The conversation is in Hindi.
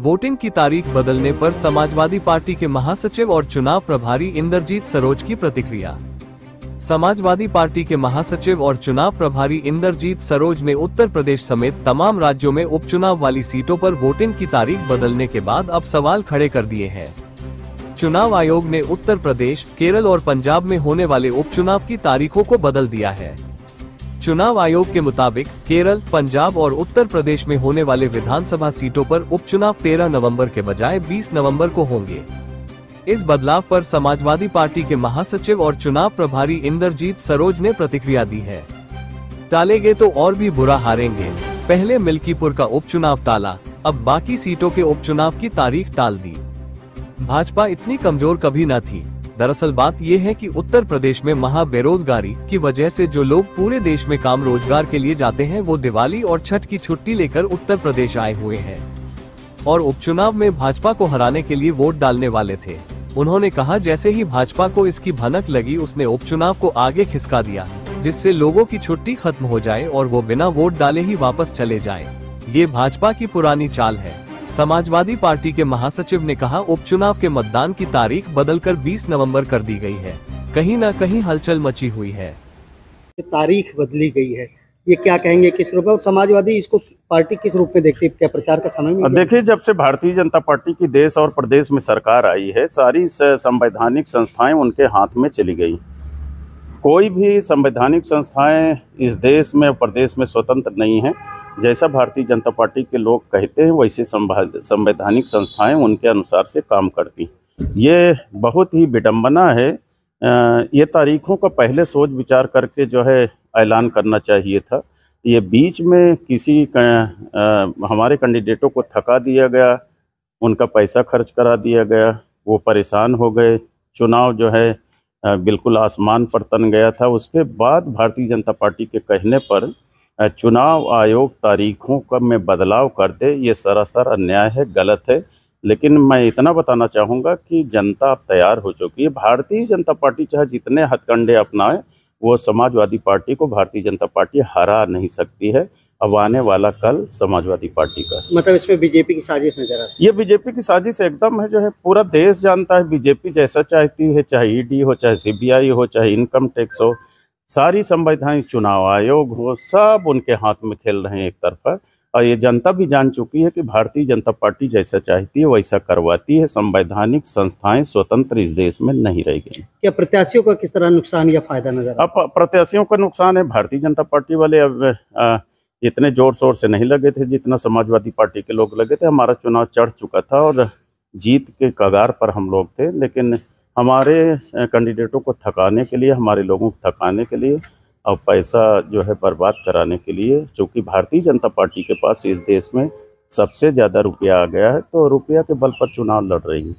वोटिंग की तारीख बदलने पर समाजवादी पार्टी के महासचिव और चुनाव प्रभारी इंद्रजीत सरोज की प्रतिक्रिया। समाजवादी पार्टी के महासचिव और चुनाव प्रभारी इंद्रजीत सरोज ने उत्तर प्रदेश समेत तमाम राज्यों में उपचुनाव वाली सीटों पर वोटिंग की तारीख बदलने के बाद अब सवाल खड़े कर दिए हैं। चुनाव आयोग ने उत्तर प्रदेश, केरल और पंजाब में होने वाले उपचुनाव की तारीखों को बदल दिया है। चुनाव आयोग के मुताबिक केरल, पंजाब और उत्तर प्रदेश में होने वाले विधानसभा सीटों पर उपचुनाव 13 नवंबर के बजाय 20 नवंबर को होंगे। इस बदलाव पर समाजवादी पार्टी के महासचिव और चुनाव प्रभारी इंद्रजीत सरोज ने प्रतिक्रिया दी है। टालेंगे तो और भी बुरा हारेंगे। पहले मिल्कीपुर का उपचुनाव टाला, अब बाकी सीटों के उपचुनाव की तारीख टाल दी। भाजपा इतनी कमजोर कभी न थी। दरअसल बात यह है कि उत्तर प्रदेश में महा बेरोजगारी की वजह से जो लोग पूरे देश में काम रोजगार के लिए जाते हैं वो दिवाली और छठ की छुट्टी लेकर उत्तर प्रदेश आए हुए हैं और उपचुनाव में भाजपा को हराने के लिए वोट डालने वाले थे। उन्होंने कहा जैसे ही भाजपा को इसकी भनक लगी उसने उपचुनाव को आगे खिसका दिया, जिससे लोगों की छुट्टी खत्म हो जाए और वो बिना वोट डाले ही वापस चले जाएं। ये भाजपा की पुरानी चाल है। समाजवादी पार्टी के महासचिव ने कहा उपचुनाव के मतदान की तारीख बदलकर 20 नवंबर कर दी गई है। कहीं न कहीं हलचल मची हुई है। तारीख बदली गई है, ये क्या कहेंगे, किस रूप में समाजवादी इसको पार्टी किस रूप में देखती है? क्या प्रचार का समय में? देखिए, जब से भारतीय जनता पार्टी की देश और प्रदेश में सरकार आई है, सारी संवैधानिक संस्थाएं उनके हाथ में चली गई। कोई भी संवैधानिक संस्थाएं इस देश में और प्रदेश में स्वतंत्र नहीं है। जैसा भारतीय जनता पार्टी के लोग कहते हैं वैसे संवैधानिक संस्थाएं उनके अनुसार से काम करती। ये बहुत ही विडंबना है। ये तारीखों का पहले सोच विचार करके जो है ऐलान करना चाहिए था। ये बीच में किसी हमारे कैंडिडेटों को थका दिया गया, उनका पैसा खर्च करा दिया गया, वो परेशान हो गए। चुनाव जो है बिल्कुल आसमान पर तन गया था। उसके बाद भारतीय जनता पार्टी के कहने पर चुनाव आयोग तारीखों का में बदलाव कर दे, ये सरासर अन्याय है, गलत है। लेकिन मैं इतना बताना चाहूँगा कि जनता अब तैयार हो चुकी है। भारतीय जनता पार्टी चाहे जितने हथकंडे अपनाए, वो समाजवादी पार्टी को भारतीय जनता पार्टी हरा नहीं सकती है। अब आने वाला कल समाजवादी पार्टी का। मतलब इसमें बीजेपी की साजिश नजर आती है? ये बीजेपी की साजिश एकदम है, जो है पूरा देश जानता है। बीजेपी जैसा चाहती है, चाहे ईडी हो, चाहे सीबीआई हो, चाहे इनकम टैक्स हो, सारी संवैधानिक चुनाव आयोग हो, सब उनके हाथ में खेल रहे हैं एक तरफा। और ये जनता भी जान चुकी है कि भारतीय जनता पार्टी जैसा चाहती है वैसा करवाती है। संवैधानिक संस्थाएं स्वतंत्र इस देश में नहीं रह गई। क्या प्रत्याशियों का किस तरह नुकसान या फायदा नजर? अब प्रत्याशियों का नुकसान है। भारतीय जनता पार्टी वाले अब इतने जोर शोर से नहीं लगे थे जितना समाजवादी पार्टी के लोग लगे थे। हमारा चुनाव चढ़ चुका था और जीत के कगार पर हम लोग थे, लेकिन हमारे कैंडिडेटों को थकाने के लिए, हमारे लोगों को थकाने के लिए और पैसा जो है बर्बाद कराने के लिए, क्योंकि भारतीय जनता पार्टी के पास इस देश में सबसे ज़्यादा रुपया आ गया है, तो रुपया के बल पर चुनाव लड़ रही है।